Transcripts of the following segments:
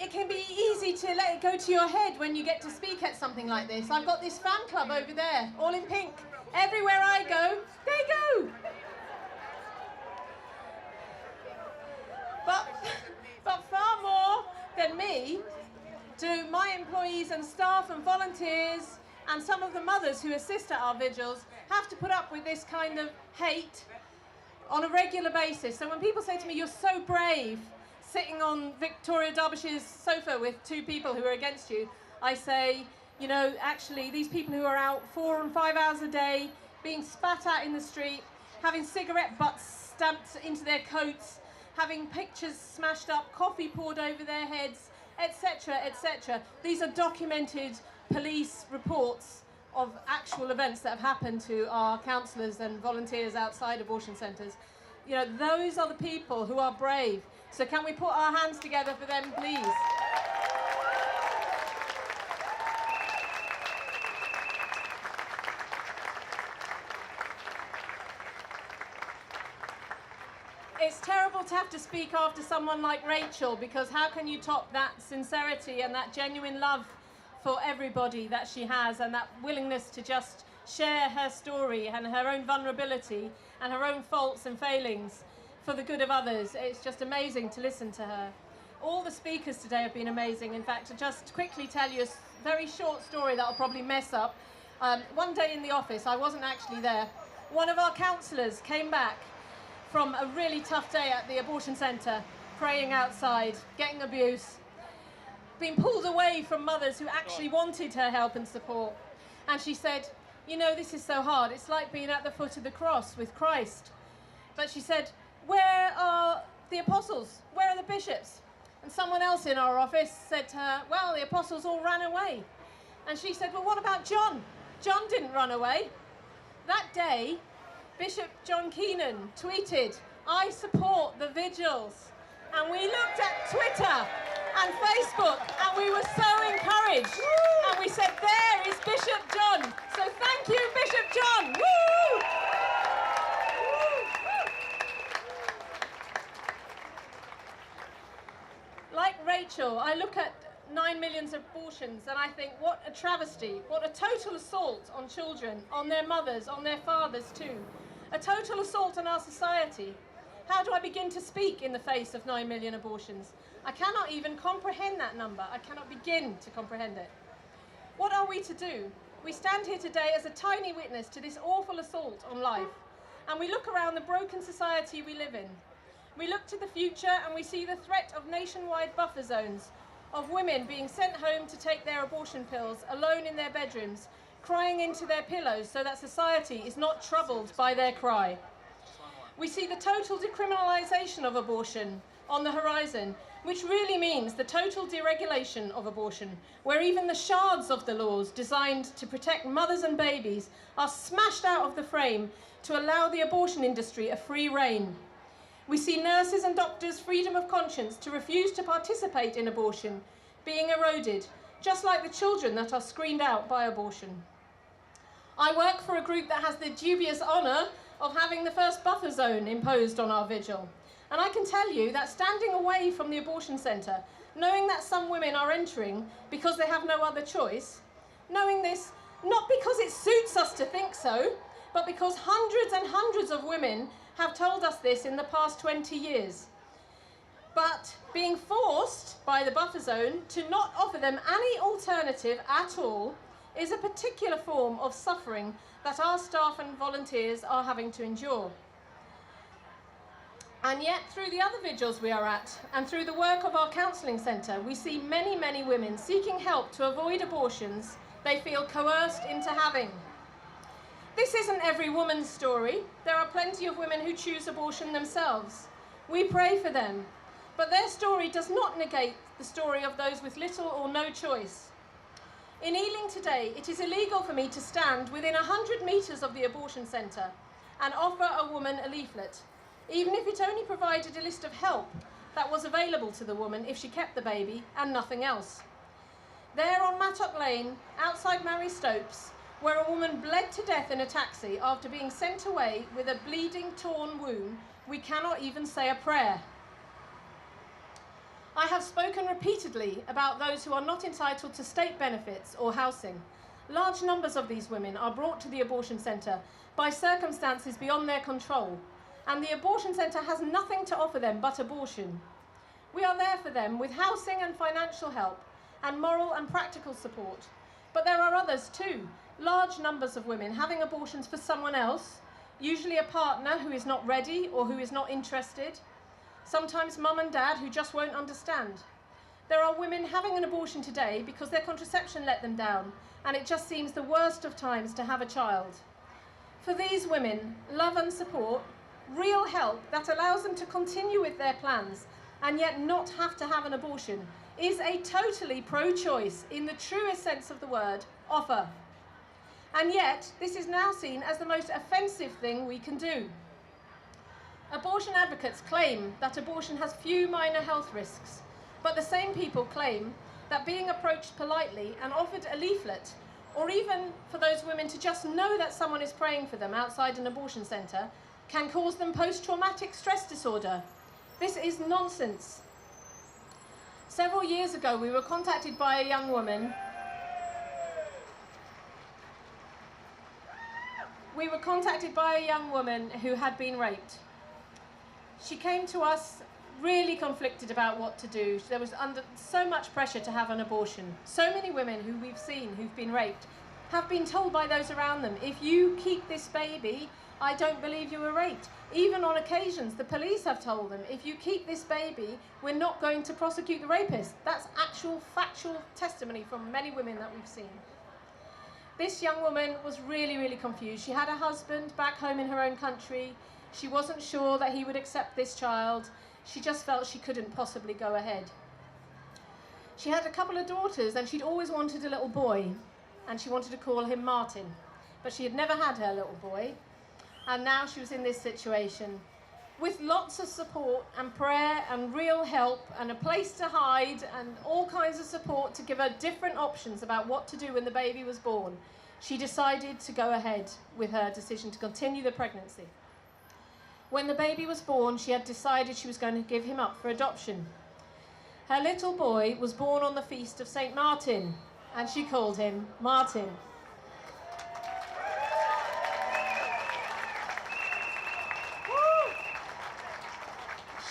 it can be easy to let it go to your head when you get to speak at something like this. I've got this fan club over there, all in pink. Everywhere I go, they go. But far more than me do my employees and staff and volunteers and some of the mothers who assist at our vigils have to put up with this kind of hate on a regular basis. So when people say to me, "You're so brave, sitting on Victoria Derbyshire's sofa with two people who are against you," I say, you know, actually these people who are out 4 and 5 hours a day, being spat at in the street, having cigarette butts stamped into their coats, having pictures smashed up, coffee poured over their heads, etc., etc. These are documented police reports of actual events that have happened to our counsellors and volunteers outside abortion centres. You know, those are the people who are brave. So can we put our hands together for them, please? It's terrible to have to speak after someone like Rachel, because how can you top that sincerity and that genuine love for everybody that she has, and that willingness to just share her story and her own vulnerability and her own faults and failings for the good of others. It's just amazing to listen to her. All the speakers today have been amazing. In fact, to just quickly tell you a very short story that I'll probably mess up. One day in the office, I wasn't actually there, one of our counsellors came back from a really tough day at the abortion centre, praying outside, getting abuse, being pulled away from mothers who actually wanted her help and support. And she said, "You know, this is so hard. It's like being at the foot of the cross with Christ." But she said, "Where are the apostles? Where are the bishops?" And someone else in our office said to her, "Well, the apostles all ran away." And she said, "Well, what about John? John didn't run away." That day, Bishop John Keenan tweeted, "I support the vigils." And we looked at Twitter and Facebook, and we were so encouraged. And we said, there is Bishop John. So thank you, Bishop John. Woo! Like Rachel, I look at 9 million abortions and I think, what a travesty, what a total assault on children, on their mothers, on their fathers too. A total assault on our society. How do I begin to speak in the face of 9 million abortions? I cannot even comprehend that number. I cannot begin to comprehend it. What are we to do? We stand here today as a tiny witness to this awful assault on life, and we look around the broken society we live in. We look to the future and we see the threat of nationwide buffer zones, of women being sent home to take their abortion pills alone in their bedrooms, crying into their pillows so that society is not troubled by their cry. We see the total decriminalisation of abortion on the horizon, which really means the total deregulation of abortion, where even the shards of the laws designed to protect mothers and babies are smashed out of the frame to allow the abortion industry a free rein. We see nurses and doctors' freedom of conscience to refuse to participate in abortion being eroded, just like the children that are screened out by abortion. I work for a group that has the dubious honour of having the first buffer zone imposed on our vigil. And I can tell you that standing away from the abortion centre, knowing that some women are entering because they have no other choice, knowing this not because it suits us to think so, but because hundreds and hundreds of women have told us this in the past 20 years. But being forced by the buffer zone to not offer them any alternative at all is a particular form of suffering that our staff and volunteers are having to endure. And yet, through the other vigils we are at, and through the work of our counselling centre, we see many, many women seeking help to avoid abortions they feel coerced into having. This isn't every woman's story. There are plenty of women who choose abortion themselves. We pray for them, but their story does not negate the story of those with little or no choice. In Ealing today, it is illegal for me to stand within 100 metres of the abortion centre and offer a woman a leaflet, even if it only provided a list of help that was available to the woman if she kept the baby and nothing else. There on Mattock Lane, outside Mary Stopes, where a woman bled to death in a taxi after being sent away with a bleeding, torn wound, we cannot even say a prayer. I have spoken repeatedly about those who are not entitled to state benefits or housing. Large numbers of these women are brought to the abortion centre by circumstances beyond their control, and the abortion centre has nothing to offer them but abortion. We are there for them with housing and financial help and moral and practical support. But there are others too, large numbers of women having abortions for someone else, usually a partner who is not ready or who is not interested, sometimes mum and dad who just won't understand. There are women having an abortion today because their contraception let them down, and it just seems the worst of times to have a child. For these women, love and support, real help that allows them to continue with their plans and yet not have to have an abortion, is a totally pro-choice, in the truest sense of the word, offer. And yet, this is now seen as the most offensive thing we can do. Abortion advocates claim that abortion has few minor health risks, but the same people claim that being approached politely and offered a leaflet, or even for those women to just know that someone is praying for them outside an abortion centre, can cause them post-traumatic stress disorder. This is nonsense. Several years ago, we were contacted by a young woman. Who had been raped. She came to us really conflicted about what to do. There was under so much pressure to have an abortion. So many women who we've seen who've been raped have been told by those around them, if you keep this baby, I don't believe you were raped. Even on occasions, the police have told them, if you keep this baby, we're not going to prosecute the rapist. That's actual factual testimony from many women that we've seen. This young woman was really, really confused. She had a husband back home in her own country. She wasn't sure that he would accept this child. She just felt she couldn't possibly go ahead. She had a couple of daughters, and she'd always wanted a little boy, and she wanted to call him Martin. But she had never had her little boy, and now she was in this situation. With lots of support and prayer and real help and a place to hide and all kinds of support to give her different options about what to do when the baby was born, she decided to go ahead with her decision to continue the pregnancy. When the baby was born, she had decided she was going to give him up for adoption. Her little boy was born on the feast of St. Martin, and she called him Martin.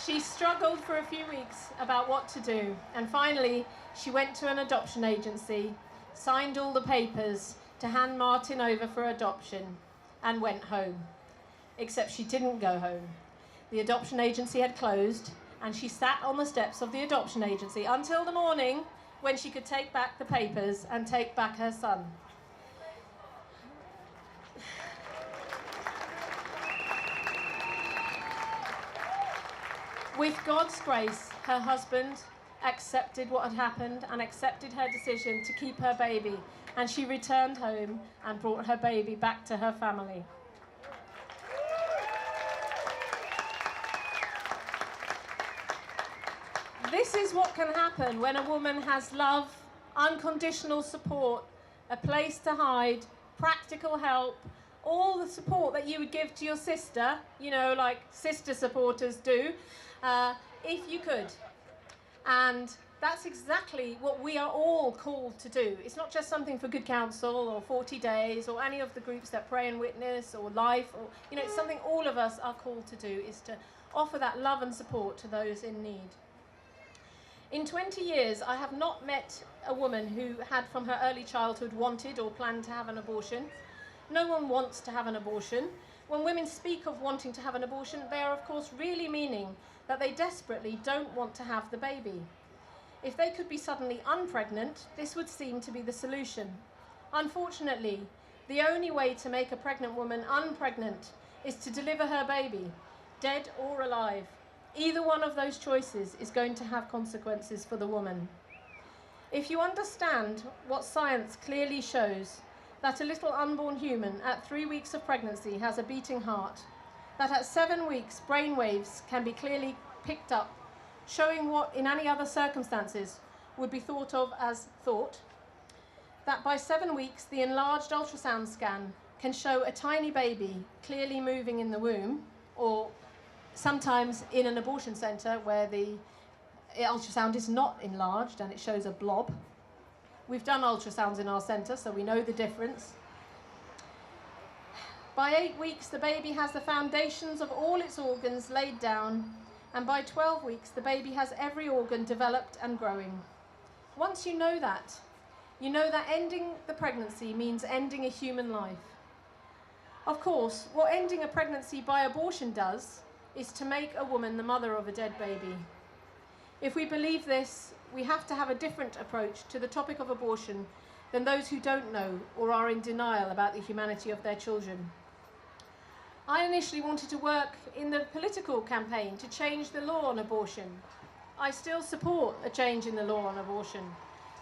She struggled for a few weeks about what to do, and finally she went to an adoption agency, signed all the papers to hand Martin over for adoption, and went home. Except she didn't go home. The adoption agency had closed, and she sat on the steps of the adoption agency until the morning when she could take back the papers and take back her son. With God's grace, her husband accepted what had happened and accepted her decision to keep her baby, and she returned home and brought her baby back to her family. This is what can happen when a woman has love, unconditional support, a place to hide, practical help, all the support that you would give to your sister, you know, like sister supporters do, if you could. And that's exactly what we are all called to do. It's not just something for Good Counsel or 40 Days or any of the groups that pray and witness or Life, or, you know, it's something all of us are called to do, is to offer that love and support to those in need. In 20 years, I have not met a woman who had from her early childhood wanted or planned to have an abortion. No one wants to have an abortion. When women speak of wanting to have an abortion, they are of course really meaning that they desperately don't want to have the baby. If they could be suddenly unpregnant, this would seem to be the solution. Unfortunately, the only way to make a pregnant woman unpregnant is to deliver her baby, dead or alive. Either one of those choices is going to have consequences for the woman. If you understand what science clearly shows, that a little unborn human at 3 weeks of pregnancy has a beating heart, that at 7 weeks brain waves can be clearly picked up, showing what in any other circumstances would be thought of as thought, that by 7 weeks the enlarged ultrasound scan can show a tiny baby clearly moving in the womb, or sometimes in an abortion centre where the ultrasound is not enlarged and it shows a blob. We've done ultrasounds in our centre, so we know the difference. By 8 weeks, the baby has the foundations of all its organs laid down, and by 12 weeks, the baby has every organ developed and growing. Once you know that ending the pregnancy means ending a human life. Of course, what ending a pregnancy by abortion does is to make a woman the mother of a dead baby. If we believe this, we have to have a different approach to the topic of abortion than those who don't know or are in denial about the humanity of their children. I initially wanted to work in the political campaign to change the law on abortion. I still support a change in the law on abortion,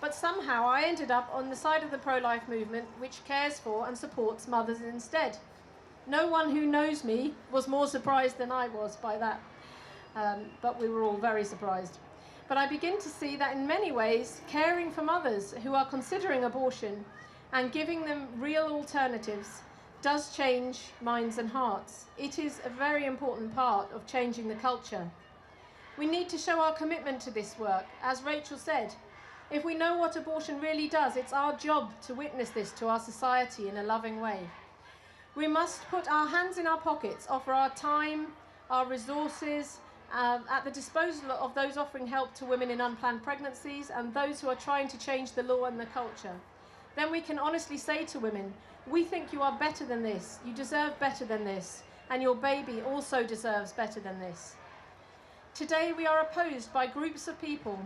but somehow I ended up on the side of the pro-life movement which cares for and supports mothers instead. No one who knows me was more surprised than I was by that, but we were all very surprised. But I begin to see that in many ways, caring for mothers who are considering abortion and giving them real alternatives does change minds and hearts. It is a very important part of changing the culture. We need to show our commitment to this work. As Rachel said, if we know what abortion really does, it's our job to witness this to our society in a loving way. We must put our hands in our pockets, offer our time, our resources, at the disposal of those offering help to women in unplanned pregnancies and those who are trying to change the law and the culture. Then we can honestly say to women, we think you are better than this, you deserve better than this, and your baby also deserves better than this. Today we are opposed by groups of people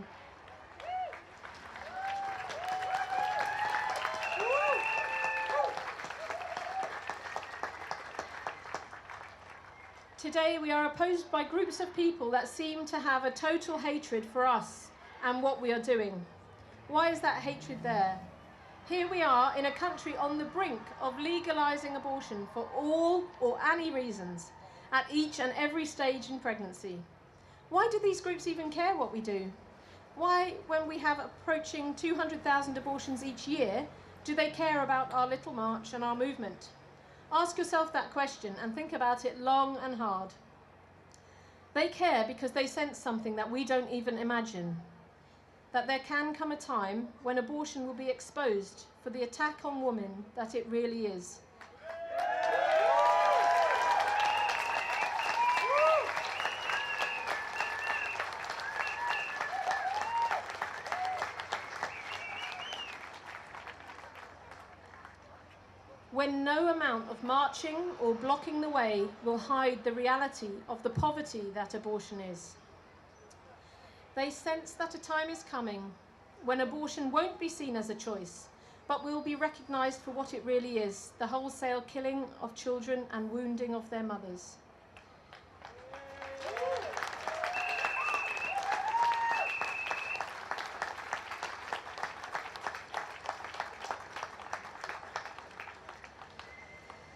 that seem to have a total hatred for us and what we are doing. Why is that hatred there? Here we are in a country on the brink of legalising abortion for all or any reasons at each and every stage in pregnancy. Why do these groups even care what we do? Why, when we have approaching 200,000 abortions each year, do they care about our little march and our movement? Ask yourself that question and think about it long and hard. They care because they sense something that we don't even imagine, that there can come a time when abortion will be exposed for the attack on women that it really is. When no amount of marching or blocking the way will hide the reality of the poverty that abortion is. They sense that a time is coming when abortion won't be seen as a choice, but will be recognised for what it really is, the wholesale killing of children and wounding of their mothers.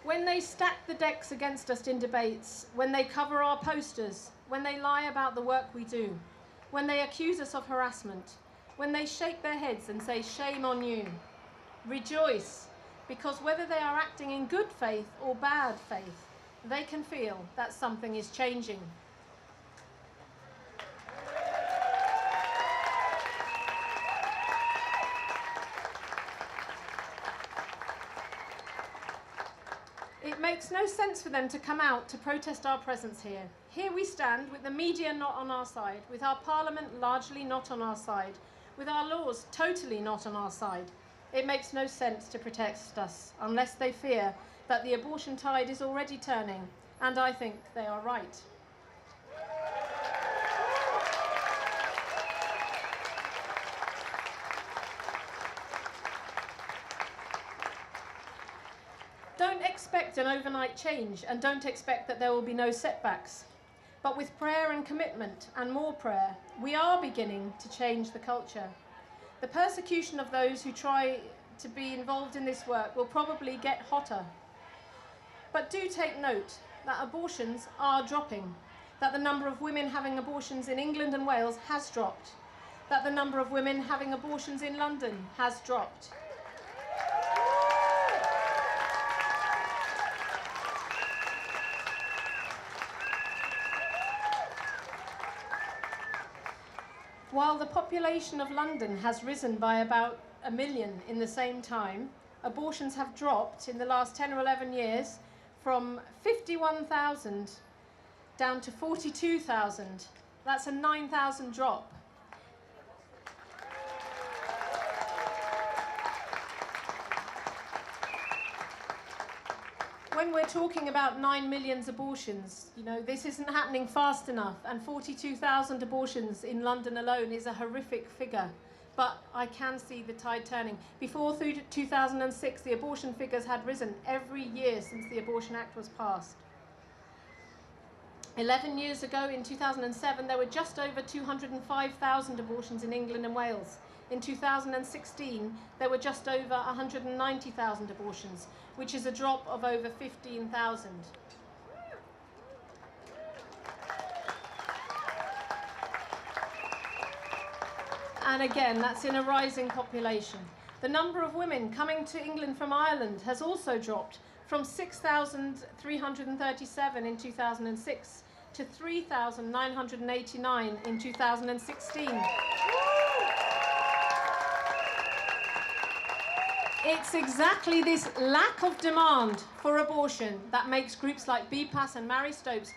When they stack the decks against us in debates, when they cover our posters, when they lie about the work we do, when they accuse us of harassment, when they shake their heads and say, shame on you, rejoice, because whether they are acting in good faith or bad faith, they can feel that something is changing. It makes no sense for them to come out to protest our presence here. Here we stand with the media not on our side, with our parliament largely not on our side, with our laws totally not on our side. It makes no sense to protest us unless they fear that the abortion tide is already turning, and I think they are right. Don't expect an overnight change and don't expect that there will be no setbacks. But with prayer and commitment and more prayer, we are beginning to change the culture. The persecution of those who try to be involved in this work will probably get hotter. But do take note that abortions are dropping, that the number of women having abortions in England and Wales has dropped, that the number of women having abortions in London has dropped. While the population of London has risen by about 1 million in the same time, abortions have dropped in the last 10 or 11 years from 51,000 down to 42,000. That's a 9,000 drop. When we're talking about 9 million abortions, you know, this isn't happening fast enough, and 42,000 abortions in London alone is a horrific figure. But I can see the tide turning. Before 2006, the abortion figures had risen every year since the Abortion Act was passed. 11 years ago, in 2007, there were just over 205,000 abortions in England and Wales. In 2016, there were just over 190,000 abortions, which is a drop of over 15,000. And again, that's in a rising population. The number of women coming to England from Ireland has also dropped from 6,337 in 2006 to 3,989 in 2016. It's exactly this lack of demand for abortion that makes groups like BPAS and Mary Stopes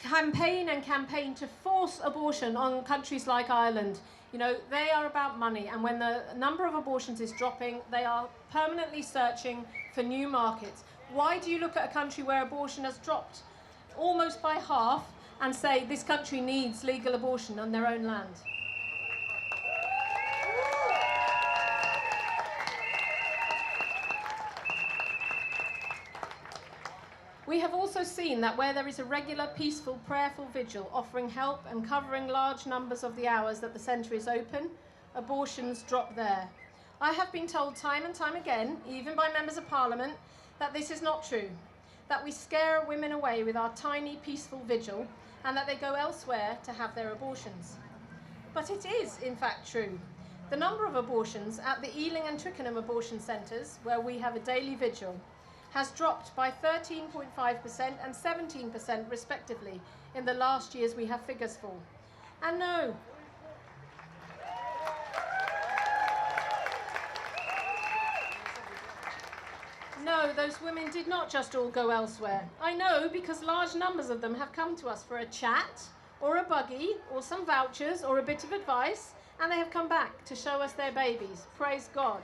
campaign to force abortion on countries like Ireland. You know, they are about money, and when the number of abortions is dropping, they are permanently searching for new markets. Why do you look at a country where abortion has dropped almost by half and say this country needs legal abortion on their own land? We have also seen that where there is a regular, peaceful, prayerful vigil offering help and covering large numbers of the hours that the centre is open, abortions drop there. I have been told time and time again, even by members of Parliament, that this is not true, that we scare women away with our tiny, peaceful vigil and that they go elsewhere to have their abortions. But it is, in fact, true. The number of abortions at the Ealing and Twickenham abortion centres, where we have a daily vigil, has dropped by 13.5% and 17% respectively in the last years we have figures for. And no, those women did not just all go elsewhere. I know, because large numbers of them have come to us for a chat or a buggy or some vouchers or a bit of advice, and they have come back to show us their babies. Praise God.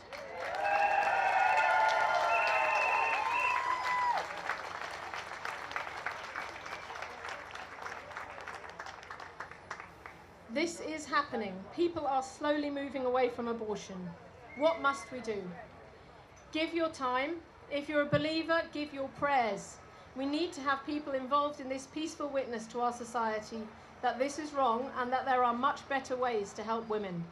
This is happening. People are slowly moving away from abortion. What must we do? Give your time. If you're a believer, give your prayers. We need to have people involved in this peaceful witness to our society that this is wrong and that there are much better ways to help women.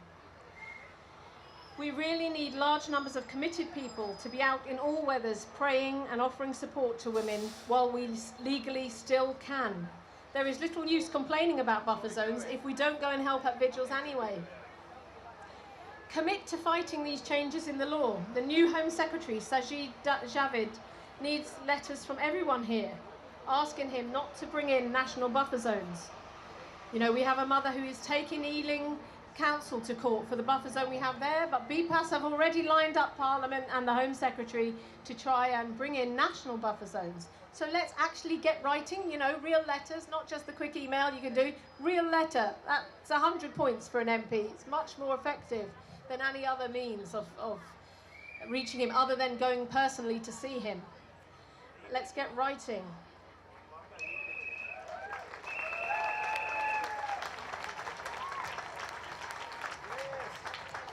We really need large numbers of committed people to be out in all weathers praying and offering support to women while we legally still can. There is little use complaining about buffer zones if we don't go and help at vigils anyway. Commit to fighting these changes in the law. The new Home Secretary, Sajid Javid, needs letters from everyone here asking him not to bring in national buffer zones. You know, we have a mother who is taking Ealing Council to court for the buffer zone we have there, but BPAS have already lined up Parliament and the Home Secretary to try and bring in national buffer zones. So let's actually get writing, you know, real letters, not just the quick email you can do. Real letter, that's 100 points for an MP. It's much more effective than any other means of reaching him, other than going personally to see him. Let's get writing.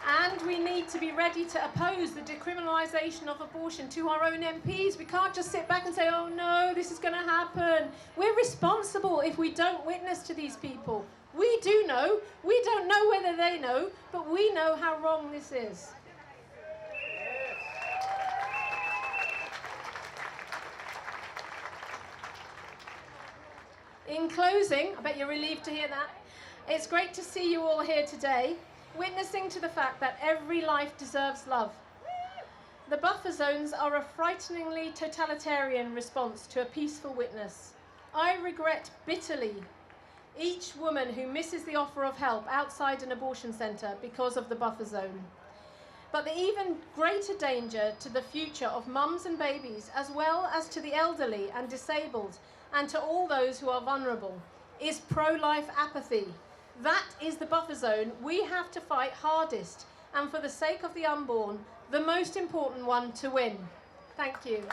And we need to be ready to oppose the decriminalisation of abortion to our own MPs. We can't just sit back and say, oh no, this is going to happen. We're responsible if we don't witness to these people. We do know. We don't know whether they know, but we know how wrong this is. In closing, I bet you're relieved to hear that. It's great to see you all here today, witnessing to the fact that every life deserves love. The buffer zones are a frighteningly totalitarian response to a peaceful witness. I regret bitterly each woman who misses the offer of help outside an abortion centre because of the buffer zone. But the even greater danger to the future of mums and babies, as well as to the elderly and disabled, and to all those who are vulnerable, is pro-life apathy. That is the buffer zone we have to fight hardest, and for the sake of the unborn, the most important one to win. Thank you.